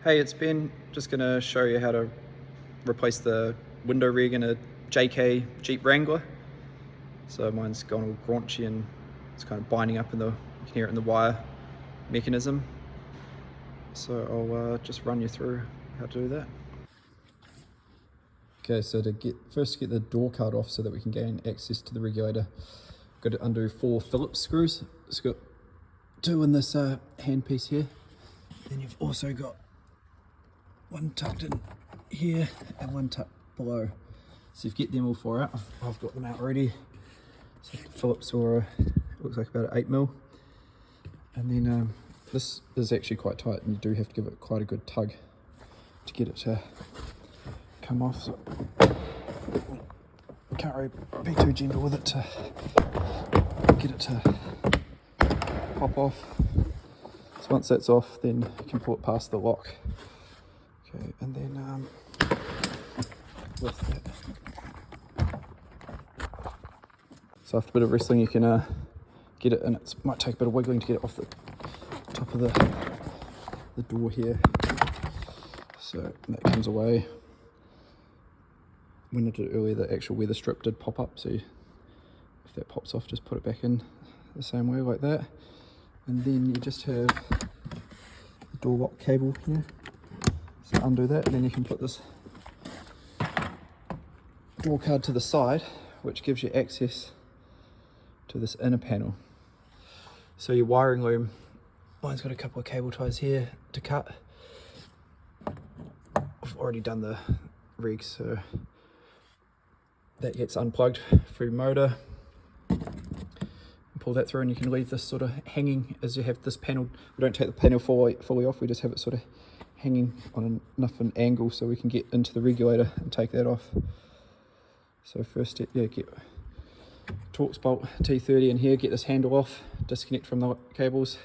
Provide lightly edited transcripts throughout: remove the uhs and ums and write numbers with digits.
Hey, it's Ben. Just going to show you how to replace the window rig in a JK Jeep Wrangler. So mine's gone all graunchy and it's kind of binding up you can hear it in the wire mechanism. So I'll just run you through how to do that. Okay, so to first get the door card off so that we can gain access to the regulator, got to undo 4 Phillips screws. It's got 2 in this handpiece here. Then you've also got one tucked in here and one tucked below. So if you get them all 4 out, I've got them out already. So the Phillips it looks like about 8mm. And then this is actually quite tight and you do have to give it quite a good tug to get it to come off. So can't really be too gentle with it to get it to pop off. So once that's off, then you can pull it past the lock. Okay, and then with that, so after a bit of wrestling, you can get it, and it might take a bit of wiggling to get it off the top of the door here. So that comes away. When I did it earlier, the actual weather strip did pop up, so if that pops off, just put it back in the same way like that. And then you just have the door lock cable here. So undo that, and then you can put this door card to the side, which gives you access to this inner panel. So your wiring loom, mine's got a couple of cable ties here to cut. I've already done the rig, so that gets unplugged through motor. Pull that through and you can leave this sort of hanging as you have this panel. We don't take the panel fully off, we just have it sort of hanging on enough an angle so we can get into the regulator and take that off. So first step, get Torx bolt T30 in here, get this handle off, disconnect from the cables,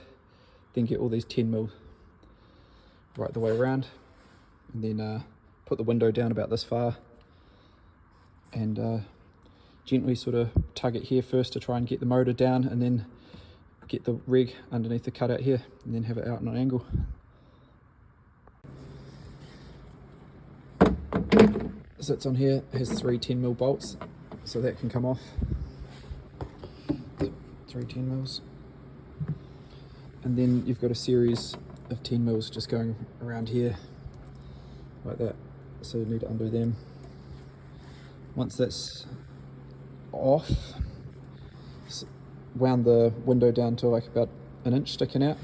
then get all these 10mm right the way around, and then put the window down about this far and gently sort of tug it here first to try and get the motor down, and then get the rig underneath the cutout here and then have it out on an angle. Sits on here, has 3 10mm bolts, so that can come off. 3 10mm, and then you've got a series of 10mm just going around here like that, so you need to undo them. Once that's off, wound the window down to like about 1 inch sticking out,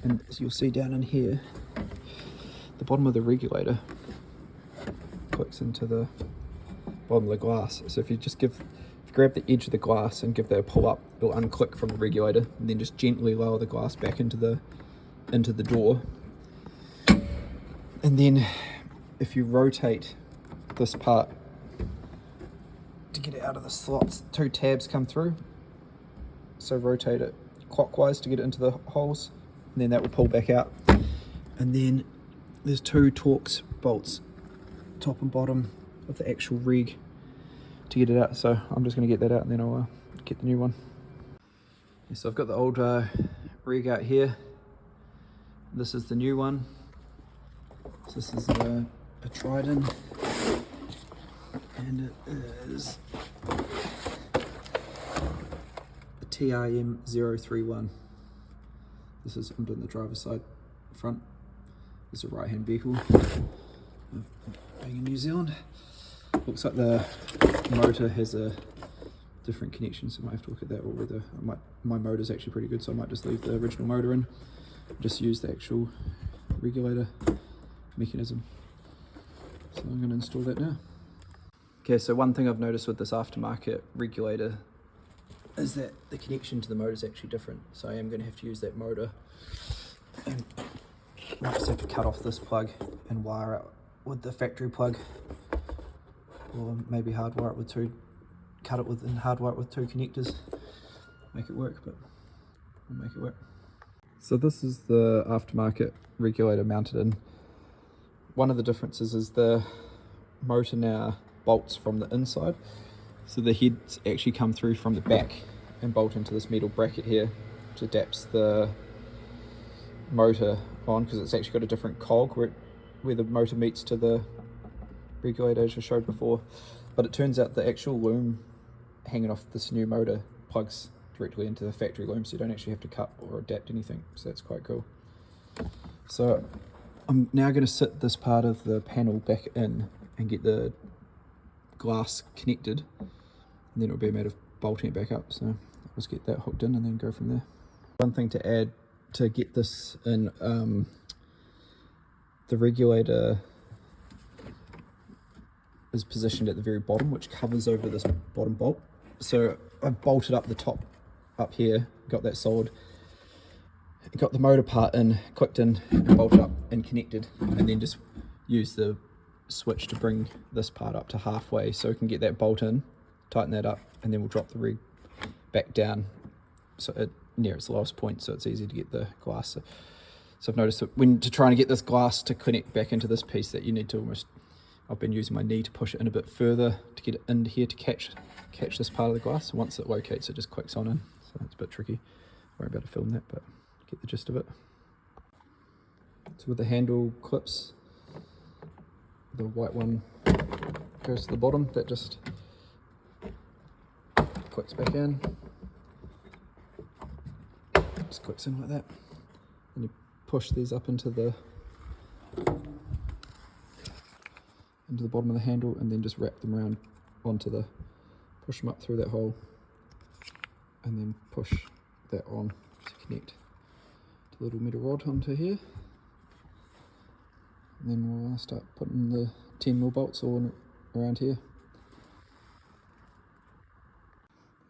and as you'll see down in here, the bottom of the regulator clicks into the bottom of the glass. So if you grab the edge of the glass and give that a pull up, it'll unclick from the regulator, and then just gently lower the glass back into the door. And then if you rotate this part to get it out of the slots, 2 tabs come through, so rotate it clockwise to get it into the holes, and then that will pull back out. And then there's 2 Torx bolts, top and bottom of the actual rig, to get it out. So I'm just going to get that out and then I'll get the new one. So I've got the old rig out here. This is the new one. So this is a Tridon, and it is a TRM 031. I'm doing the driver's side front. This is a right-hand vehicle. Being in New Zealand, looks like the motor has a different connection, so I might have to look at that, or whether my motor's actually pretty good, so I might just leave the original motor in, just use the actual regulator mechanism. So I'm going to install that now. Okay, so one thing I've noticed with this aftermarket regulator is that the connection to the motor is actually different, so I am going to have to use that motor, and I just have to cut off this plug and wire it with the factory plug, or maybe hardwire it with 2, cut it with and hardwire it with 2 connectors, make it work, but we'll make it work. So this is the aftermarket regulator mounted in. One of the differences is the motor now bolts from the inside, so the heads actually come through from the back and bolt into this metal bracket here, which adapts the motor on, because it's actually got a different cog where the motor meets to the regulator, as I showed before. But it turns out the actual loom hanging off this new motor plugs directly into the factory loom, so you don't actually have to cut or adapt anything, so that's quite cool. So I'm now going to sit this part of the panel back in and get the glass connected, and then it'll be a matter of bolting it back up. So I'll just get that hooked in and then go from there. One thing to add to get this in, the regulator is positioned at the very bottom, which covers over this bottom bolt. So I've bolted up the top up here, got that solid, got the motor part in, clicked in, and bolted up and connected, and then just use the switch to bring this part up to halfway so we can get that bolt in, tighten that up, and then we'll drop the rig back down so near its lowest point, so it's easy to get the glass. So I've noticed that when trying to get this glass to connect back into this piece, that you need to almost, I've been using my knee to push it in a bit further to get it into here to catch this part of the glass. So once it locates, it just clicks on in. So it's a bit tricky. Won't be able to film that, but get the gist of it. So with the handle clips, the white one goes to the bottom, that just clicks back in. Just clicks in like that. And you push these up into the bottom of the handle, and then just wrap them around onto the, push them up through that hole, and then push that on to connect the little metal rod onto here. And then we'll start putting the 10mm bolts all around here.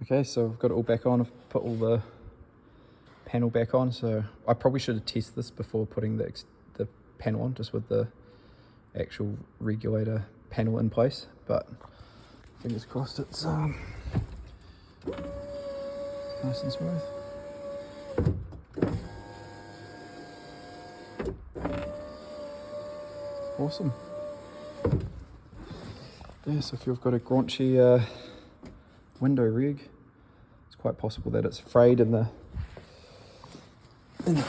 Okay, so I've got it all back on. I've put all the panel back on, so I probably should have tested this before putting the panel on, just with the actual regulator panel in place, but fingers crossed it's nice and smooth. Awesome. Yeah, so if you've got a graunchy window rig, it's quite possible that it's frayed in the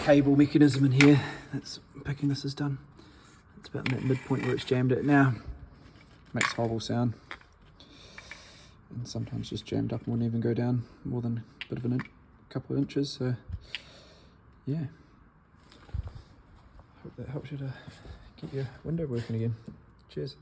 cable mechanism in here that's picking this is done. It's about in that midpoint where it's jammed it now. Makes a horrible sound. And sometimes just jammed up and wouldn't even go down more than a bit of a couple of inches. So yeah, hope that helps you to get your window working again. Cheers.